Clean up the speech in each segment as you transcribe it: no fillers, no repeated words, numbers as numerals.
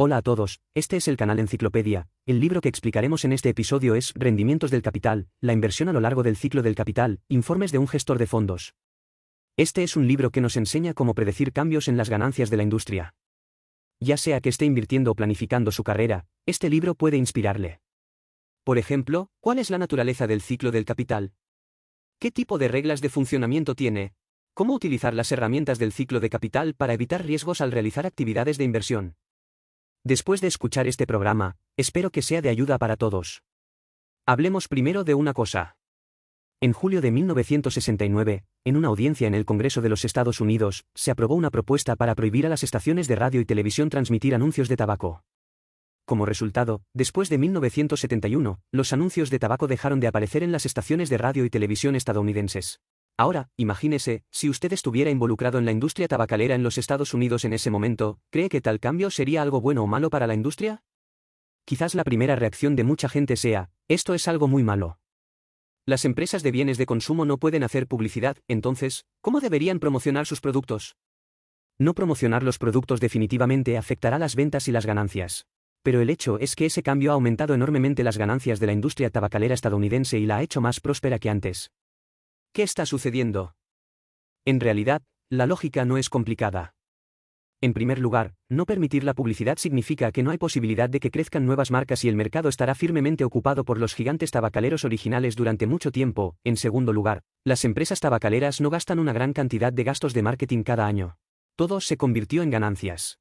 Hola a todos, este es el canal Enciclopedia. El libro que explicaremos en este episodio es Rendimientos del capital, la inversión a lo largo del ciclo del capital, informes de un gestor de fondos. Este es un libro que nos enseña cómo predecir cambios en las ganancias de la industria. Ya sea que esté invirtiendo o planificando su carrera, este libro puede inspirarle. Por ejemplo, ¿cuál es la naturaleza del ciclo del capital? ¿Qué tipo de reglas de funcionamiento tiene? ¿Cómo utilizar las herramientas del ciclo de capital para evitar riesgos al realizar actividades de inversión? Después de escuchar este programa, espero que sea de ayuda para todos. Hablemos primero de una cosa. En julio de 1969, en una audiencia en el Congreso de los Estados Unidos, se aprobó una propuesta para prohibir a las estaciones de radio y televisión transmitir anuncios de tabaco. Como resultado, después de 1971, los anuncios de tabaco dejaron de aparecer en las estaciones de radio y televisión estadounidenses. Ahora, imagínese, si usted estuviera involucrado en la industria tabacalera en los Estados Unidos en ese momento, ¿cree que tal cambio sería algo bueno o malo para la industria? Quizás la primera reacción de mucha gente sea, esto es algo muy malo. Las empresas de bienes de consumo no pueden hacer publicidad, entonces, ¿cómo deberían promocionar sus productos? No promocionar los productos definitivamente afectará las ventas y las ganancias. Pero el hecho es que ese cambio ha aumentado enormemente las ganancias de la industria tabacalera estadounidense y la ha hecho más próspera que antes. ¿Qué está sucediendo? En realidad, la lógica no es complicada. En primer lugar, no permitir la publicidad significa que no hay posibilidad de que crezcan nuevas marcas y el mercado estará firmemente ocupado por los gigantes tabacaleros originales durante mucho tiempo. En segundo lugar, las empresas tabacaleras no gastan una gran cantidad de gastos de marketing cada año. Todo se convirtió en ganancias.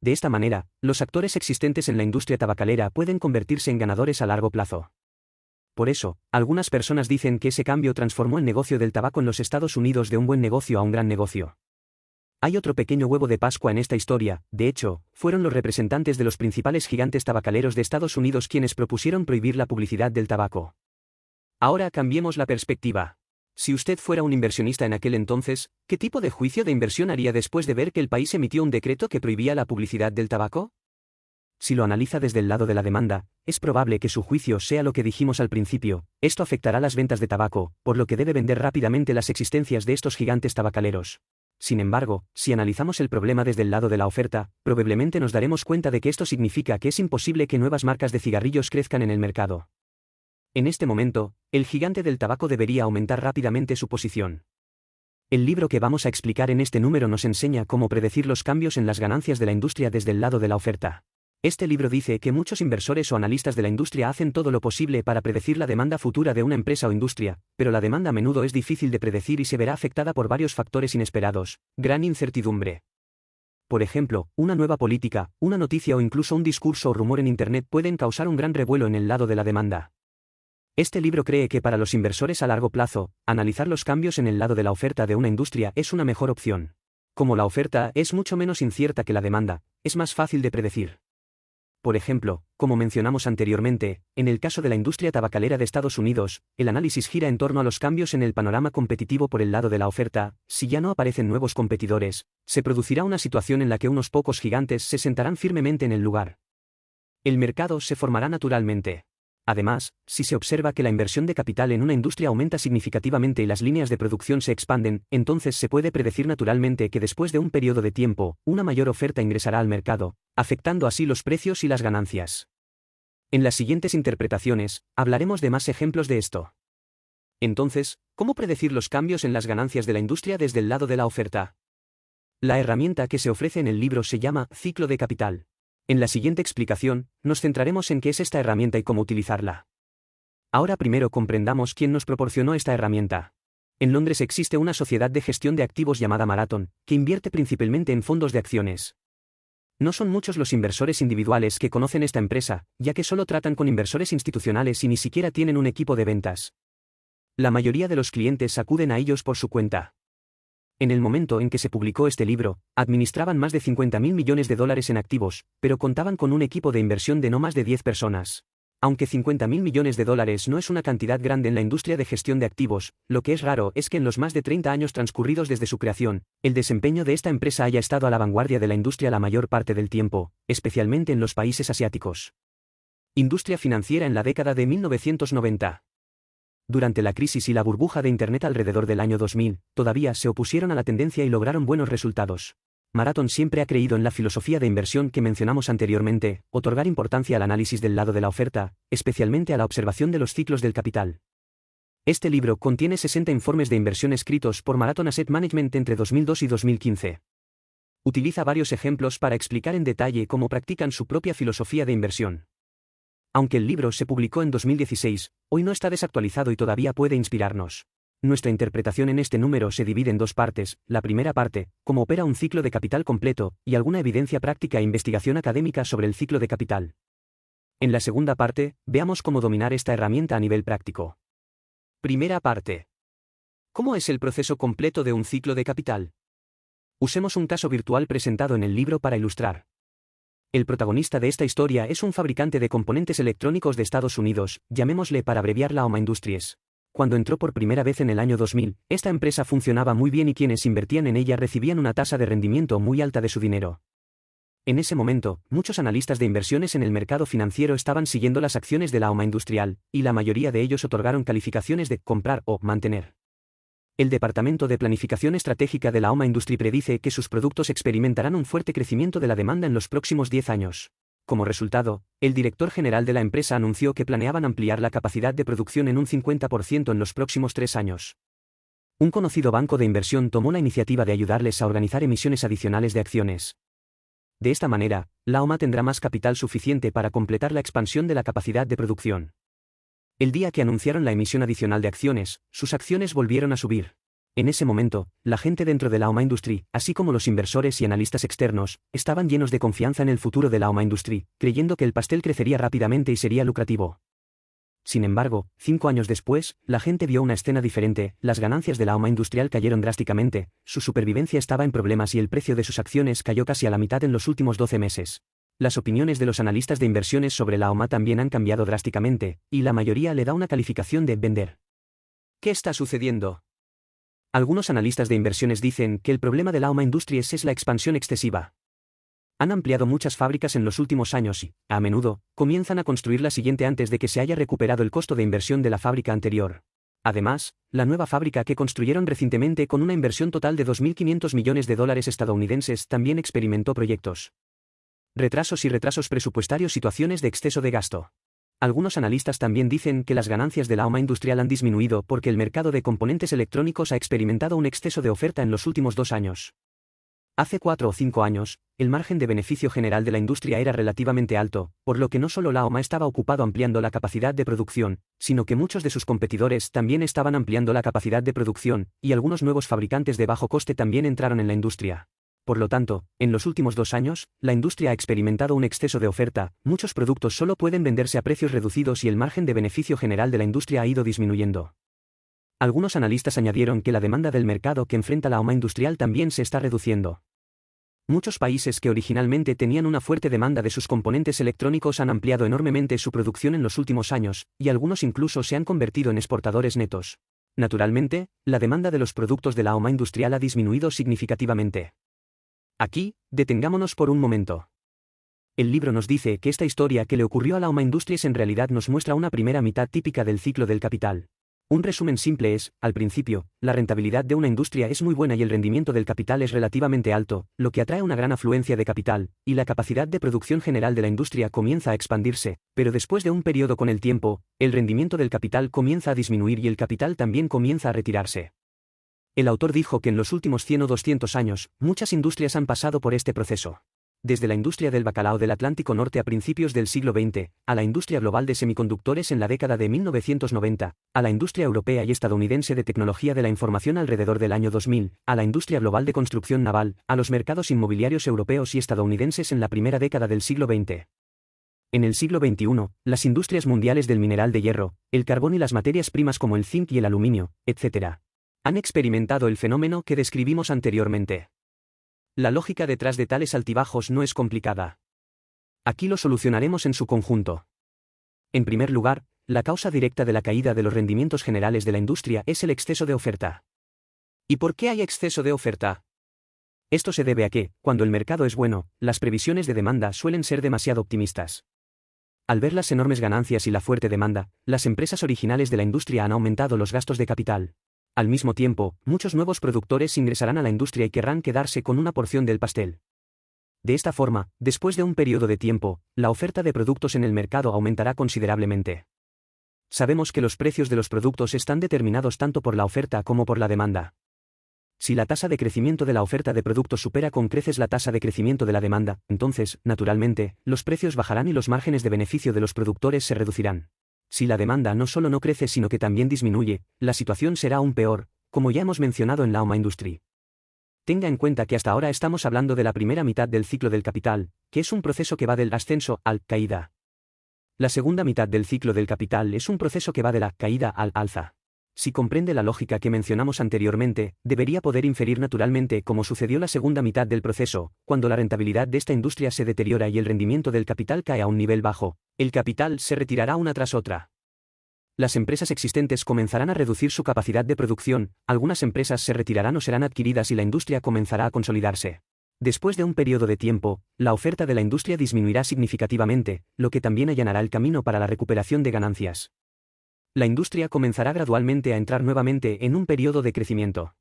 De esta manera, los actores existentes en la industria tabacalera pueden convertirse en ganadores a largo plazo. Por eso, algunas personas dicen que ese cambio transformó el negocio del tabaco en los Estados Unidos de un buen negocio a un gran negocio. Hay otro pequeño huevo de Pascua en esta historia. De hecho, fueron los representantes de los principales gigantes tabacaleros de Estados Unidos quienes propusieron prohibir la publicidad del tabaco. Ahora cambiemos la perspectiva. Si usted fuera un inversionista en aquel entonces, ¿qué tipo de juicio de inversión haría después de ver que el país emitió un decreto que prohibía la publicidad del tabaco? Si lo analiza desde el lado de la demanda, es probable que su juicio sea lo que dijimos al principio, esto afectará las ventas de tabaco, por lo que debe vender rápidamente las existencias de estos gigantes tabacaleros. Sin embargo, si analizamos el problema desde el lado de la oferta, probablemente nos daremos cuenta de que esto significa que es imposible que nuevas marcas de cigarrillos crezcan en el mercado. En este momento, el gigante del tabaco debería aumentar rápidamente su posición. El libro que vamos a explicar en este número nos enseña cómo predecir los cambios en las ganancias de la industria desde el lado de la oferta. Este libro dice que muchos inversores o analistas de la industria hacen todo lo posible para predecir la demanda futura de una empresa o industria, pero la demanda a menudo es difícil de predecir y se verá afectada por varios factores inesperados, gran incertidumbre. Por ejemplo, una nueva política, una noticia o incluso un discurso o rumor en Internet pueden causar un gran revuelo en el lado de la demanda. Este libro cree que para los inversores a largo plazo, analizar los cambios en el lado de la oferta de una industria es una mejor opción. Como la oferta es mucho menos incierta que la demanda, es más fácil de predecir. Por ejemplo, como mencionamos anteriormente, en el caso de la industria tabacalera de Estados Unidos, el análisis gira en torno a los cambios en el panorama competitivo por el lado de la oferta. Si ya no aparecen nuevos competidores, se producirá una situación en la que unos pocos gigantes se sentarán firmemente en el lugar. El mercado se formará naturalmente. Además, si se observa que la inversión de capital en una industria aumenta significativamente y las líneas de producción se expanden, entonces se puede predecir naturalmente que después de un periodo de tiempo, una mayor oferta ingresará al mercado, afectando así los precios y las ganancias. En las siguientes interpretaciones, hablaremos de más ejemplos de esto. Entonces, ¿cómo predecir los cambios en las ganancias de la industria desde el lado de la oferta? La herramienta que se ofrece en el libro se llama ciclo de capital. En la siguiente explicación, nos centraremos en qué es esta herramienta y cómo utilizarla. Ahora primero comprendamos quién nos proporcionó esta herramienta. En Londres existe una sociedad de gestión de activos llamada Marathon, que invierte principalmente en fondos de acciones. No son muchos los inversores individuales que conocen esta empresa, ya que solo tratan con inversores institucionales y ni siquiera tienen un equipo de ventas. La mayoría de los clientes acuden a ellos por su cuenta. En el momento en que se publicó este libro, administraban más de $50.000 millones en activos, pero contaban con un equipo de inversión de no más de 10 personas. Aunque $50.000 millones no es una cantidad grande en la industria de gestión de activos, lo que es raro es que en los más de 30 años transcurridos desde su creación, el desempeño de esta empresa haya estado a la vanguardia de la industria la mayor parte del tiempo, especialmente en los países asiáticos. Industria financiera en la década de 1990. Durante la crisis y la burbuja de Internet alrededor del año 2000, todavía se opusieron a la tendencia y lograron buenos resultados. Marathon siempre ha creído en la filosofía de inversión que mencionamos anteriormente, otorgar importancia al análisis del lado de la oferta, especialmente a la observación de los ciclos del capital. Este libro contiene 60 informes de inversión escritos por Marathon Asset Management entre 2002 y 2015. Utiliza varios ejemplos para explicar en detalle cómo practican su propia filosofía de inversión. Aunque el libro se publicó en 2016, hoy no está desactualizado y todavía puede inspirarnos. Nuestra interpretación en este número se divide en dos partes. La primera parte, cómo opera un ciclo de capital completo, y alguna evidencia práctica e investigación académica sobre el ciclo de capital. En la segunda parte, veamos cómo dominar esta herramienta a nivel práctico. Primera parte. ¿Cómo es el proceso completo de un ciclo de capital? Usemos un caso virtual presentado en el libro para ilustrar. El protagonista de esta historia es un fabricante de componentes electrónicos de Estados Unidos, llamémosle para abreviar la AOMA Industries. Cuando entró por primera vez en el año 2000, esta empresa funcionaba muy bien y quienes invertían en ella recibían una tasa de rendimiento muy alta de su dinero. En ese momento, muchos analistas de inversiones en el mercado financiero estaban siguiendo las acciones de la AOMA Industrial, y la mayoría de ellos otorgaron calificaciones de comprar o mantener. El Departamento de Planificación Estratégica de la AOMA Industry predice que sus productos experimentarán un fuerte crecimiento de la demanda en los próximos 10 años. Como resultado, el director general de la empresa anunció que planeaban ampliar la capacidad de producción en un 50% en los próximos 3 años. Un conocido banco de inversión tomó la iniciativa de ayudarles a organizar emisiones adicionales de acciones. De esta manera, la AOMA tendrá más capital suficiente para completar la expansión de la capacidad de producción. El día que anunciaron la emisión adicional de acciones, sus acciones volvieron a subir. En ese momento, la gente dentro de la AOMA Industry, así como los inversores y analistas externos, estaban llenos de confianza en el futuro de la AOMA Industry, creyendo que el pastel crecería rápidamente y sería lucrativo. Sin embargo, 5 años después, la gente vio una escena diferente. Las ganancias de la AOMA Industrial cayeron drásticamente, su supervivencia estaba en problemas y el precio de sus acciones cayó casi a la mitad en los últimos 12 meses. Las opiniones de los analistas de inversiones sobre la AOMA también han cambiado drásticamente, y la mayoría le da una calificación de vender. ¿Qué está sucediendo? Algunos analistas de inversiones dicen que el problema de la AOMA Industries es la expansión excesiva. Han ampliado muchas fábricas en los últimos años y, a menudo, comienzan a construir la siguiente antes de que se haya recuperado el costo de inversión de la fábrica anterior. Además, la nueva fábrica que construyeron recientemente con una inversión total de $2.500 millones estadounidenses también experimentó retrasos y retrasos presupuestarios, situaciones de exceso de gasto. Algunos analistas también dicen que las ganancias de la AOMA Industrial han disminuido porque el mercado de componentes electrónicos ha experimentado un exceso de oferta en los últimos 2 años. Hace 4 o 5 años, el margen de beneficio general de la industria era relativamente alto, por lo que no solo la AOMA estaba ocupado ampliando la capacidad de producción, sino que muchos de sus competidores también estaban ampliando la capacidad de producción, y algunos nuevos fabricantes de bajo coste también entraron en la industria. Por lo tanto, en los últimos 2 años, la industria ha experimentado un exceso de oferta, muchos productos solo pueden venderse a precios reducidos y el margen de beneficio general de la industria ha ido disminuyendo. Algunos analistas añadieron que la demanda del mercado que enfrenta la AOMA Industrial también se está reduciendo. Muchos países que originalmente tenían una fuerte demanda de sus componentes electrónicos han ampliado enormemente su producción en los últimos años, y algunos incluso se han convertido en exportadores netos. Naturalmente, la demanda de los productos de la AOMA Industrial ha disminuido significativamente. Aquí, detengámonos por un momento. El libro nos dice que esta historia que le ocurrió a la AOMA Industries en realidad nos muestra una primera mitad típica del ciclo del capital. Un resumen simple es, al principio, la rentabilidad de una industria es muy buena y el rendimiento del capital es relativamente alto, lo que atrae una gran afluencia de capital, y la capacidad de producción general de la industria comienza a expandirse, pero después de un periodo con el tiempo, el rendimiento del capital comienza a disminuir y el capital también comienza a retirarse. El autor dijo que en los últimos 100 o 200 años, muchas industrias han pasado por este proceso. Desde la industria del bacalao del Atlántico Norte a principios del siglo XX, a la industria global de semiconductores en la década de 1990, a la industria europea y estadounidense de tecnología de la información alrededor del año 2000, a la industria global de construcción naval, a los mercados inmobiliarios europeos y estadounidenses en la primera década del siglo XX. En el siglo XXI, las industrias mundiales del mineral de hierro, el carbón y las materias primas como el zinc y el aluminio, etc., han experimentado el fenómeno que describimos anteriormente. La lógica detrás de tales altibajos no es complicada. Aquí lo solucionaremos en su conjunto. En primer lugar, la causa directa de la caída de los rendimientos generales de la industria es el exceso de oferta. ¿Y por qué hay exceso de oferta? Esto se debe a que, cuando el mercado es bueno, las previsiones de demanda suelen ser demasiado optimistas. Al ver las enormes ganancias y la fuerte demanda, las empresas originales de la industria han aumentado los gastos de capital. Al mismo tiempo, muchos nuevos productores ingresarán a la industria y querrán quedarse con una porción del pastel. De esta forma, después de un periodo de tiempo, la oferta de productos en el mercado aumentará considerablemente. Sabemos que los precios de los productos están determinados tanto por la oferta como por la demanda. Si la tasa de crecimiento de la oferta de productos supera con creces la tasa de crecimiento de la demanda, entonces, naturalmente, los precios bajarán y los márgenes de beneficio de los productores se reducirán. Si la demanda no solo no crece sino que también disminuye, la situación será aún peor, como ya hemos mencionado en la Oma Industry. Tenga en cuenta que hasta ahora estamos hablando de la primera mitad del ciclo del capital, que es un proceso que va del ascenso al caída. La segunda mitad del ciclo del capital es un proceso que va de la caída al alza. Si comprende la lógica que mencionamos anteriormente, debería poder inferir naturalmente cómo sucedió la segunda mitad del proceso, cuando la rentabilidad de esta industria se deteriora y el rendimiento del capital cae a un nivel bajo, el capital se retirará una tras otra. Las empresas existentes comenzarán a reducir su capacidad de producción, algunas empresas se retirarán o serán adquiridas y la industria comenzará a consolidarse. Después de un periodo de tiempo, la oferta de la industria disminuirá significativamente, lo que también allanará el camino para la recuperación de ganancias. La industria comenzará gradualmente a entrar nuevamente en un periodo de crecimiento.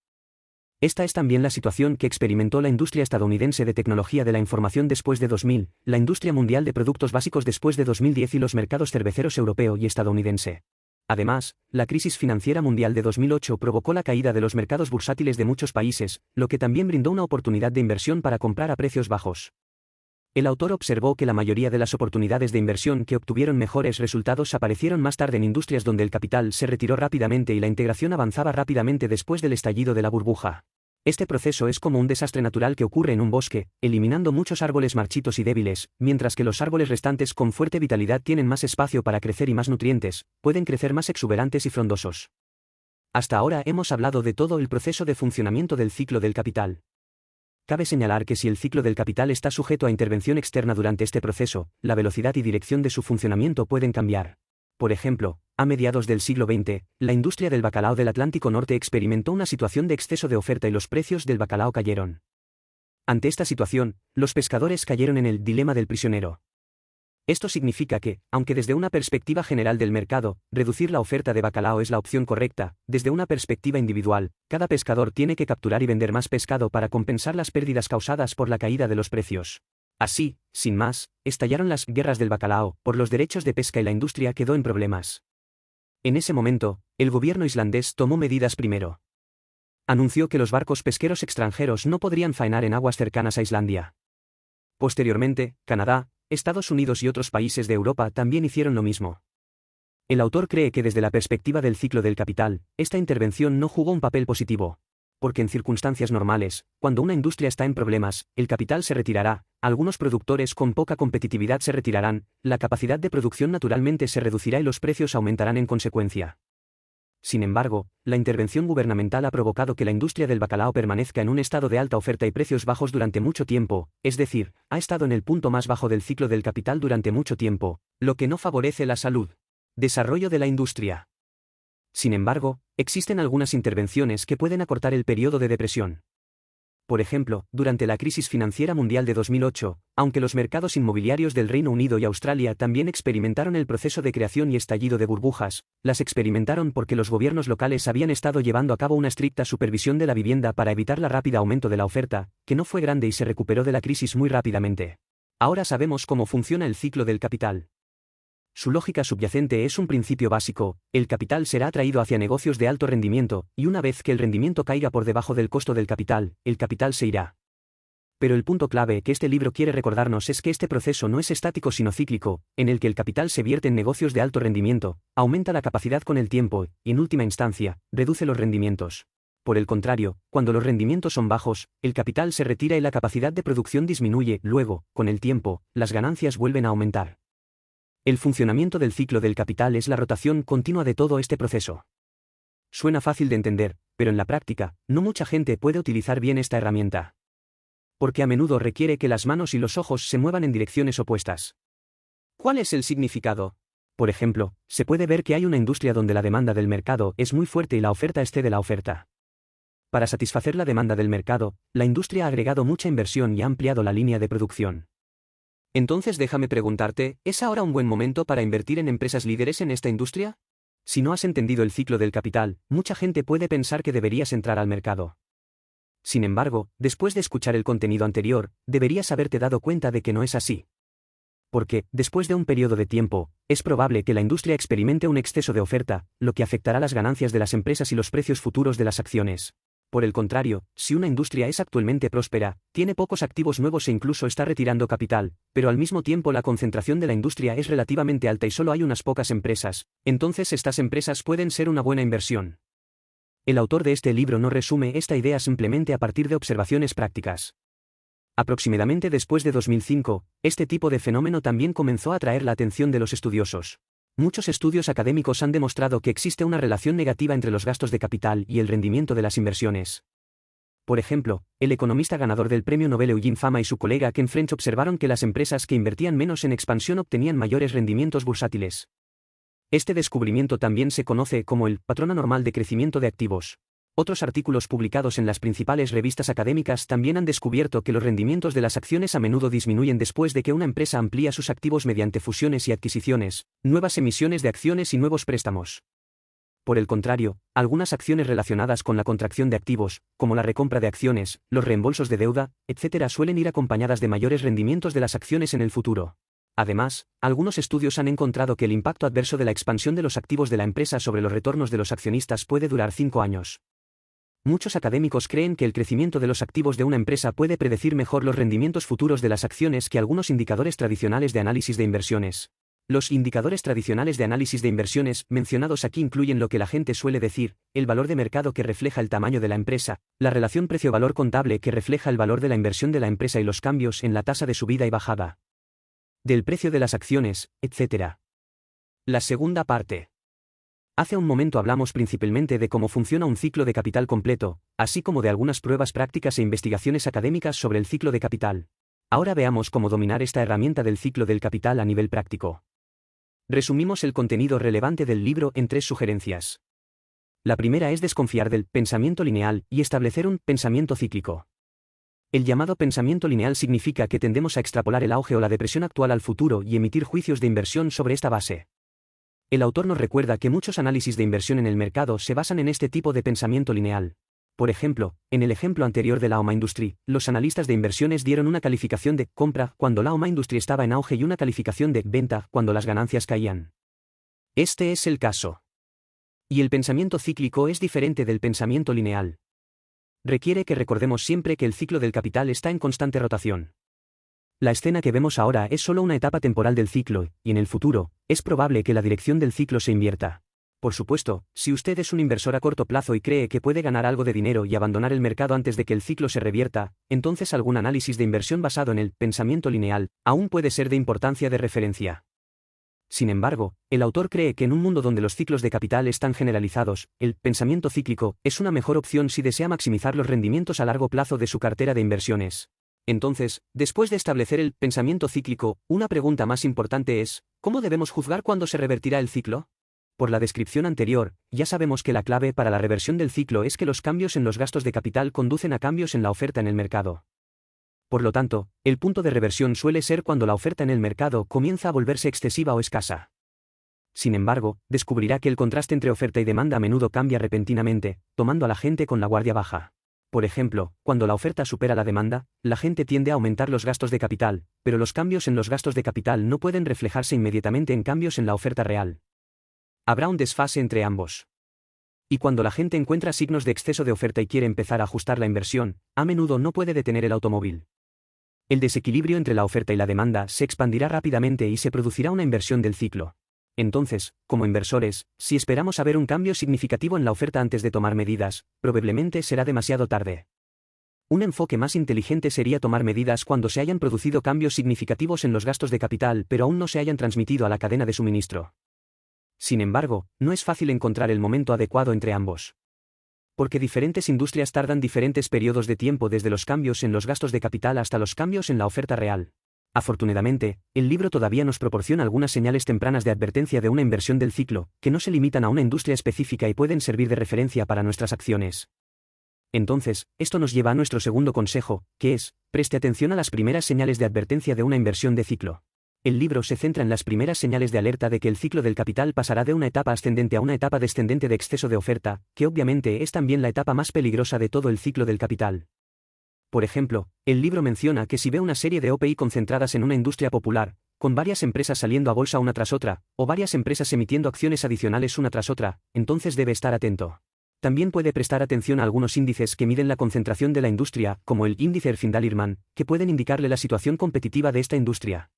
Esta es también la situación que experimentó la industria estadounidense de tecnología de la información después de 2000, la industria mundial de productos básicos después de 2010 y los mercados cerveceros europeo y estadounidense. Además, la crisis financiera mundial de 2008 provocó la caída de los mercados bursátiles de muchos países, lo que también brindó una oportunidad de inversión para comprar a precios bajos. El autor observó que la mayoría de las oportunidades de inversión que obtuvieron mejores resultados aparecieron más tarde en industrias donde el capital se retiró rápidamente y la integración avanzaba rápidamente después del estallido de la burbuja. Este proceso es como un desastre natural que ocurre en un bosque, eliminando muchos árboles marchitos y débiles, mientras que los árboles restantes con fuerte vitalidad tienen más espacio para crecer y más nutrientes, pueden crecer más exuberantes y frondosos. Hasta ahora hemos hablado de todo el proceso de funcionamiento del ciclo del capital. Cabe señalar que si el ciclo del capital está sujeto a intervención externa durante este proceso, la velocidad y dirección de su funcionamiento pueden cambiar. Por ejemplo, a mediados del siglo XX, la industria del bacalao del Atlántico Norte experimentó una situación de exceso de oferta y los precios del bacalao cayeron. Ante esta situación, los pescadores cayeron en el dilema del prisionero. Esto significa que, aunque desde una perspectiva general del mercado, reducir la oferta de bacalao es la opción correcta, desde una perspectiva individual, cada pescador tiene que capturar y vender más pescado para compensar las pérdidas causadas por la caída de los precios. Así, sin más, estallaron las guerras del bacalao por los derechos de pesca y la industria quedó en problemas. En ese momento, el gobierno islandés tomó medidas primero. Anunció que los barcos pesqueros extranjeros no podrían faenar en aguas cercanas a Islandia. Posteriormente, Canadá, Estados Unidos y otros países de Europa también hicieron lo mismo. El autor cree que desde la perspectiva del ciclo del capital, esta intervención no jugó un papel positivo. Porque en circunstancias normales, cuando una industria está en problemas, el capital se retirará, algunos productores con poca competitividad se retirarán, la capacidad de producción naturalmente se reducirá y los precios aumentarán en consecuencia. Sin embargo, la intervención gubernamental ha provocado que la industria del bacalao permanezca en un estado de alta oferta y precios bajos durante mucho tiempo, es decir, ha estado en el punto más bajo del ciclo del capital durante mucho tiempo, lo que no favorece la salud. Desarrollo de la industria. Sin embargo, existen algunas intervenciones que pueden acortar el periodo de depresión. Por ejemplo, durante la crisis financiera mundial de 2008, aunque los mercados inmobiliarios del Reino Unido y Australia también experimentaron el proceso de creación y estallido de burbujas, las experimentaron porque los gobiernos locales habían estado llevando a cabo una estricta supervisión de la vivienda para evitar la rápida aumento de la oferta, que no fue grande y se recuperó de la crisis muy rápidamente. Ahora sabemos cómo funciona el ciclo del capital. Su lógica subyacente es un principio básico: el capital será atraído hacia negocios de alto rendimiento, y una vez que el rendimiento caiga por debajo del costo del capital, el capital se irá. Pero el punto clave que este libro quiere recordarnos es que este proceso no es estático sino cíclico, en el que el capital se vierte en negocios de alto rendimiento, aumenta la capacidad con el tiempo y, en última instancia, reduce los rendimientos. Por el contrario, cuando los rendimientos son bajos, el capital se retira y la capacidad de producción disminuye, luego, con el tiempo, las ganancias vuelven a aumentar. El funcionamiento del ciclo del capital es la rotación continua de todo este proceso. Suena fácil de entender, pero en la práctica, no mucha gente puede utilizar bien esta herramienta. Porque a menudo requiere que las manos y los ojos se muevan en direcciones opuestas. ¿Cuál es el significado? Por ejemplo, se puede ver que hay una industria donde la demanda del mercado es muy fuerte y la oferta excede la oferta. Para satisfacer la demanda del mercado, la industria ha agregado mucha inversión y ha ampliado la línea de producción. Entonces déjame preguntarte, ¿es ahora un buen momento para invertir en empresas líderes en esta industria? Si no has entendido el ciclo del capital, mucha gente puede pensar que deberías entrar al mercado. Sin embargo, después de escuchar el contenido anterior, deberías haberte dado cuenta de que no es así. Porque, después de un periodo de tiempo, es probable que la industria experimente un exceso de oferta, lo que afectará las ganancias de las empresas y los precios futuros de las acciones. Por el contrario, si una industria es actualmente próspera, tiene pocos activos nuevos e incluso está retirando capital, pero al mismo tiempo la concentración de la industria es relativamente alta y solo hay unas pocas empresas, entonces estas empresas pueden ser una buena inversión. El autor de este libro no resume esta idea simplemente a partir de observaciones prácticas. Aproximadamente después de 2005, este tipo de fenómeno también comenzó a atraer la atención de los estudiosos. Muchos estudios académicos han demostrado que existe una relación negativa entre los gastos de capital y el rendimiento de las inversiones. Por ejemplo, el economista ganador del premio Nobel Eugene Fama y su colega Ken French observaron que las empresas que invertían menos en expansión obtenían mayores rendimientos bursátiles. Este descubrimiento también se conoce como el patrón anormal de crecimiento de activos. Otros artículos publicados en las principales revistas académicas también han descubierto que los rendimientos de las acciones a menudo disminuyen después de que una empresa amplía sus activos mediante fusiones y adquisiciones, nuevas emisiones de acciones y nuevos préstamos. Por el contrario, algunas acciones relacionadas con la contracción de activos, como la recompra de acciones, los reembolsos de deuda, etc., suelen ir acompañadas de mayores rendimientos de las acciones en el futuro. Además, algunos estudios han encontrado que el impacto adverso de la expansión de los activos de la empresa sobre los retornos de los accionistas puede durar 5 años. Muchos académicos creen que el crecimiento de los activos de una empresa puede predecir mejor los rendimientos futuros de las acciones que algunos indicadores tradicionales de análisis de inversiones. Los indicadores tradicionales de análisis de inversiones mencionados aquí incluyen lo que la gente suele decir, el valor de mercado que refleja el tamaño de la empresa, la relación precio-valor contable que refleja el valor de la inversión de la empresa y los cambios en la tasa de subida y bajada del precio de las acciones, etc. La segunda parte. Hace un momento hablamos principalmente de cómo funciona un ciclo de capital completo, así como de algunas pruebas prácticas e investigaciones académicas sobre el ciclo de capital. Ahora veamos cómo dominar esta herramienta del ciclo del capital a nivel práctico. Resumimos el contenido relevante del libro en 3 sugerencias. La primera es desconfiar del pensamiento lineal y establecer un pensamiento cíclico. El llamado pensamiento lineal significa que tendemos a extrapolar el auge o la depresión actual al futuro y emitir juicios de inversión sobre esta base. El autor nos recuerda que muchos análisis de inversión en el mercado se basan en este tipo de pensamiento lineal. Por ejemplo, en el ejemplo anterior de la Auma Industry, los analistas de inversiones dieron una calificación de compra cuando la Auma Industry estaba en auge y una calificación de venta cuando las ganancias caían. Este es el caso. Y el pensamiento cíclico es diferente del pensamiento lineal. Requiere que recordemos siempre que el ciclo del capital está en constante rotación. La escena que vemos ahora es solo una etapa temporal del ciclo, y en el futuro, es probable que la dirección del ciclo se invierta. Por supuesto, si usted es un inversor a corto plazo y cree que puede ganar algo de dinero y abandonar el mercado antes de que el ciclo se revierta, entonces algún análisis de inversión basado en el pensamiento lineal aún puede ser de importancia de referencia. Sin embargo, el autor cree que en un mundo donde los ciclos de capital están generalizados, el pensamiento cíclico es una mejor opción si desea maximizar los rendimientos a largo plazo de su cartera de inversiones. Entonces, después de establecer el pensamiento cíclico, una pregunta más importante es, ¿cómo debemos juzgar cuándo se revertirá el ciclo? Por la descripción anterior, ya sabemos que la clave para la reversión del ciclo es que los cambios en los gastos de capital conducen a cambios en la oferta en el mercado. Por lo tanto, el punto de reversión suele ser cuando la oferta en el mercado comienza a volverse excesiva o escasa. Sin embargo, descubrirá que el contraste entre oferta y demanda a menudo cambia repentinamente, tomando a la gente con la guardia baja. Por ejemplo, cuando la oferta supera la demanda, la gente tiende a aumentar los gastos de capital, pero los cambios en los gastos de capital no pueden reflejarse inmediatamente en cambios en la oferta real. Habrá un desfase entre ambos. Y cuando la gente encuentra signos de exceso de oferta y quiere empezar a ajustar la inversión, a menudo no puede detener el automóvil. El desequilibrio entre la oferta y la demanda se expandirá rápidamente y se producirá una inversión del ciclo. Entonces, como inversores, si esperamos a ver un cambio significativo en la oferta antes de tomar medidas, probablemente será demasiado tarde. Un enfoque más inteligente sería tomar medidas cuando se hayan producido cambios significativos en los gastos de capital pero aún no se hayan transmitido a la cadena de suministro. Sin embargo, no es fácil encontrar el momento adecuado entre ambos. Porque diferentes industrias tardan diferentes periodos de tiempo desde los cambios en los gastos de capital hasta los cambios en la oferta real. Afortunadamente, el libro todavía nos proporciona algunas señales tempranas de advertencia de una inversión del ciclo, que no se limitan a una industria específica y pueden servir de referencia para nuestras acciones. Entonces, esto nos lleva a nuestro segundo consejo, que es, preste atención a las primeras señales de advertencia de una inversión de ciclo. El libro se centra en las primeras señales de alerta de que el ciclo del capital pasará de una etapa ascendente a una etapa descendente de exceso de oferta, que obviamente es también la etapa más peligrosa de todo el ciclo del capital. Por ejemplo, el libro menciona que si ve una serie de OPI concentradas en una industria popular, con varias empresas saliendo a bolsa una tras otra, o varias empresas emitiendo acciones adicionales una tras otra, entonces debe estar atento. También puede prestar atención a algunos índices que miden la concentración de la industria, como el índice Herfindahl-Irman, que pueden indicarle la situación competitiva de esta industria.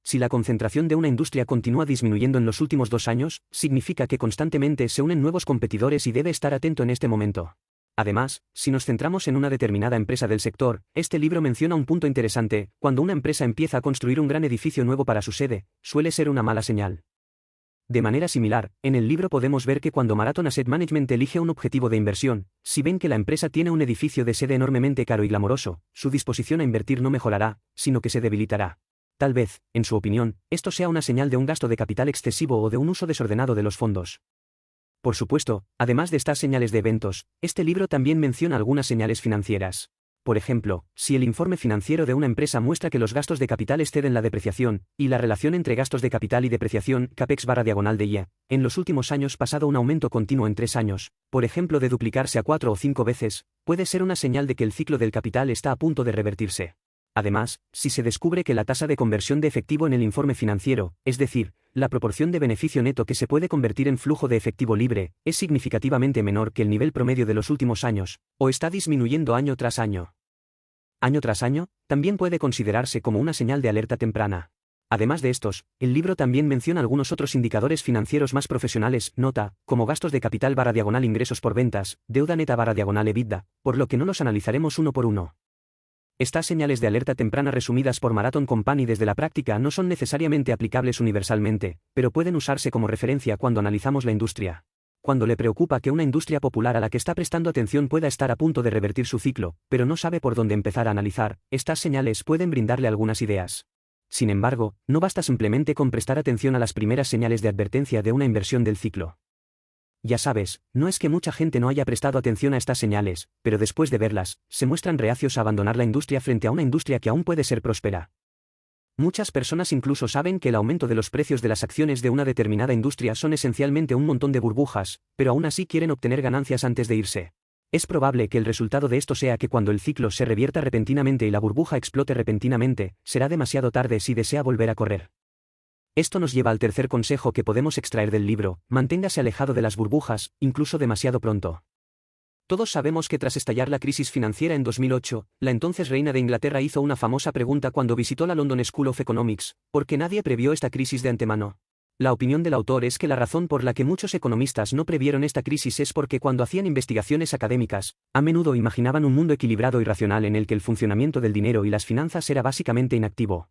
Si la concentración de una industria continúa disminuyendo en los últimos 2 años, significa que constantemente se unen nuevos competidores y debe estar atento en este momento. Además, si nos centramos en una determinada empresa del sector, este libro menciona un punto interesante: cuando una empresa empieza a construir un gran edificio nuevo para su sede, suele ser una mala señal. De manera similar, en el libro podemos ver que cuando Marathon Asset Management elige un objetivo de inversión, si ven que la empresa tiene un edificio de sede enormemente caro y glamoroso, su disposición a invertir no mejorará, sino que se debilitará. Tal vez, en su opinión, esto sea una señal de un gasto de capital excesivo o de un uso desordenado de los fondos. Por supuesto, además de estas señales de eventos, este libro también menciona algunas señales financieras. Por ejemplo, si el informe financiero de una empresa muestra que los gastos de capital exceden la depreciación, y la relación entre gastos de capital y depreciación, CAPEX/DIE, en los últimos años pasado un aumento continuo en 3 años, por ejemplo de duplicarse a 4 o 5 veces, puede ser una señal de que el ciclo del capital está a punto de revertirse. Además, si se descubre que la tasa de conversión de efectivo en el informe financiero, es decir, la proporción de beneficio neto que se puede convertir en flujo de efectivo libre, es significativamente menor que el nivel promedio de los últimos años, o está disminuyendo año tras año. Año tras año, también puede considerarse como una señal de alerta temprana. Además de estos, el libro también menciona algunos otros indicadores financieros más profesionales, nota, como gastos de capital/ingresos por ventas, deuda neta/EBITDA, por lo que no los analizaremos uno por uno. Estas señales de alerta temprana resumidas por Marathon Company desde la práctica no son necesariamente aplicables universalmente, pero pueden usarse como referencia cuando analizamos la industria. Cuando le preocupa que una industria popular a la que está prestando atención pueda estar a punto de revertir su ciclo, pero no sabe por dónde empezar a analizar, estas señales pueden brindarle algunas ideas. Sin embargo, no basta simplemente con prestar atención a las primeras señales de advertencia de una inversión del ciclo. Ya sabes, no es que mucha gente no haya prestado atención a estas señales, pero después de verlas, se muestran reacios a abandonar la industria frente a una industria que aún puede ser próspera. Muchas personas incluso saben que el aumento de los precios de las acciones de una determinada industria son esencialmente un montón de burbujas, pero aún así quieren obtener ganancias antes de irse. Es probable que el resultado de esto sea que cuando el ciclo se revierta repentinamente y la burbuja explote repentinamente, será demasiado tarde si desea volver a correr. Esto nos lleva al tercer consejo que podemos extraer del libro: manténgase alejado de las burbujas, incluso demasiado pronto. Todos sabemos que tras estallar la crisis financiera en 2008, la entonces reina de Inglaterra hizo una famosa pregunta cuando visitó la London School of Economics: ¿por qué nadie previó esta crisis de antemano? La opinión del autor es que la razón por la que muchos economistas no previeron esta crisis es porque cuando hacían investigaciones académicas, a menudo imaginaban un mundo equilibrado y racional en el que el funcionamiento del dinero y las finanzas era básicamente inactivo.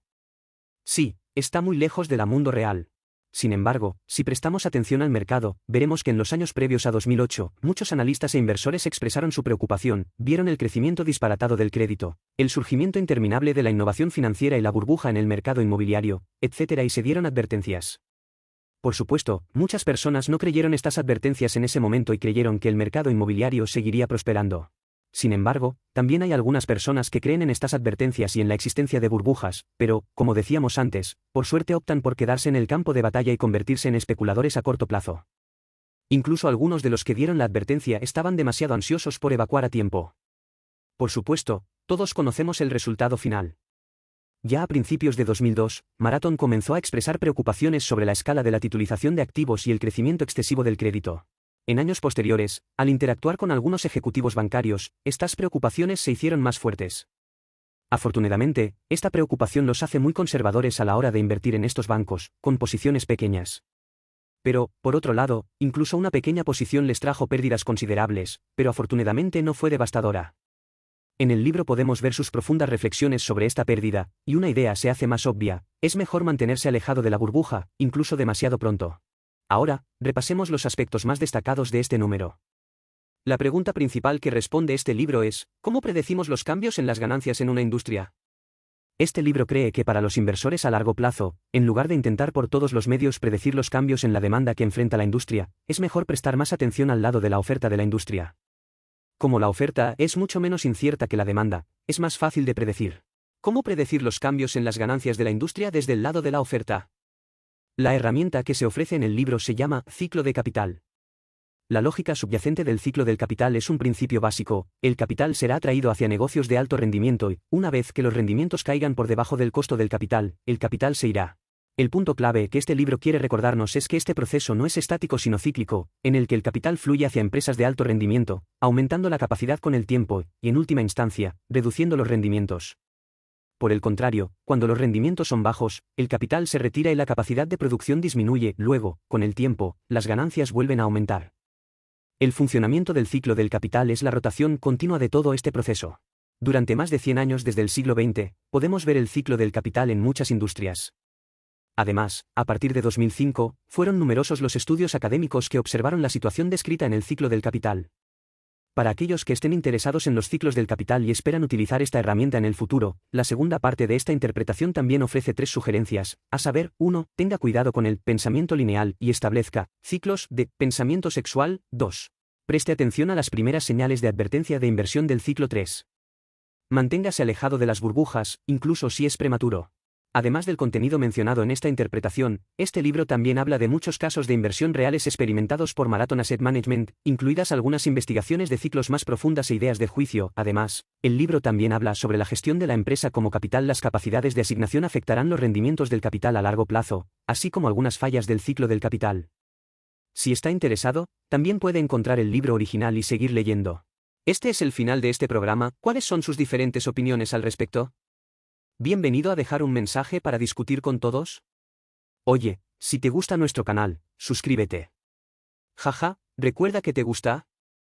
Sí, está muy lejos del mundo real. Sin embargo, si prestamos atención al mercado, veremos que en los años previos a 2008, muchos analistas e inversores expresaron su preocupación, vieron el crecimiento disparatado del crédito, el surgimiento interminable de la innovación financiera y la burbuja en el mercado inmobiliario, etc. y se dieron advertencias. Por supuesto, muchas personas no creyeron estas advertencias en ese momento y creyeron que el mercado inmobiliario seguiría prosperando. Sin embargo, también hay algunas personas que creen en estas advertencias y en la existencia de burbujas, pero, como decíamos antes, por suerte optan por quedarse en el campo de batalla y convertirse en especuladores a corto plazo. Incluso algunos de los que dieron la advertencia estaban demasiado ansiosos por evacuar a tiempo. Por supuesto, todos conocemos el resultado final. Ya a principios de 2002, Marathon comenzó a expresar preocupaciones sobre la escala de la titulización de activos y el crecimiento excesivo del crédito. En años posteriores, al interactuar con algunos ejecutivos bancarios, estas preocupaciones se hicieron más fuertes. Afortunadamente, esta preocupación los hace muy conservadores a la hora de invertir en estos bancos, con posiciones pequeñas. Pero, por otro lado, incluso una pequeña posición les trajo pérdidas considerables, pero afortunadamente no fue devastadora. En el libro podemos ver sus profundas reflexiones sobre esta pérdida, y una idea se hace más obvia: es mejor mantenerse alejado de la burbuja, incluso demasiado pronto. Ahora, repasemos los aspectos más destacados de este número. La pregunta principal que responde este libro es: ¿cómo predecimos los cambios en las ganancias en una industria? Este libro cree que para los inversores a largo plazo, en lugar de intentar por todos los medios predecir los cambios en la demanda que enfrenta la industria, es mejor prestar más atención al lado de la oferta de la industria. Como la oferta es mucho menos incierta que la demanda, es más fácil de predecir. ¿Cómo predecir los cambios en las ganancias de la industria desde el lado de la oferta? La herramienta que se ofrece en el libro se llama ciclo de capital. La lógica subyacente del ciclo del capital es un principio básico: el capital será atraído hacia negocios de alto rendimiento y, una vez que los rendimientos caigan por debajo del costo del capital, el capital se irá. El punto clave que este libro quiere recordarnos es que este proceso no es estático sino cíclico, en el que el capital fluye hacia empresas de alto rendimiento, aumentando la capacidad con el tiempo y, en última instancia, reduciendo los rendimientos. Por el contrario, cuando los rendimientos son bajos, el capital se retira y la capacidad de producción disminuye. Luego, con el tiempo, las ganancias vuelven a aumentar. El funcionamiento del ciclo del capital es la rotación continua de todo este proceso. Durante más de 100 años desde el siglo XX, podemos ver el ciclo del capital en muchas industrias. Además, a partir de 2005, fueron numerosos los estudios académicos que observaron la situación descrita en el ciclo del capital. Para aquellos que estén interesados en los ciclos del capital y esperan utilizar esta herramienta en el futuro, la segunda parte de esta interpretación también ofrece 3 sugerencias, a saber: 1. Tenga cuidado con el pensamiento lineal y establezca ciclos de pensamiento sexual. 2. Preste atención a las primeras señales de advertencia de inversión del ciclo. 3. Manténgase alejado de las burbujas, incluso si es prematuro. Además del contenido mencionado en esta interpretación, este libro también habla de muchos casos de inversión reales experimentados por Marathon Asset Management, incluidas algunas investigaciones de ciclos más profundas e ideas de juicio. Además, el libro también habla sobre la gestión de la empresa como capital. Las capacidades de asignación afectarán los rendimientos del capital a largo plazo, así como algunas fallas del ciclo del capital. Si está interesado, también puede encontrar el libro original y seguir leyendo. Este es el final de este programa. ¿Cuáles son sus diferentes opiniones al respecto? Bienvenido a dejar un mensaje para discutir con todos. Oye, si te gusta nuestro canal, suscríbete. Jaja, recuerda que te gusta.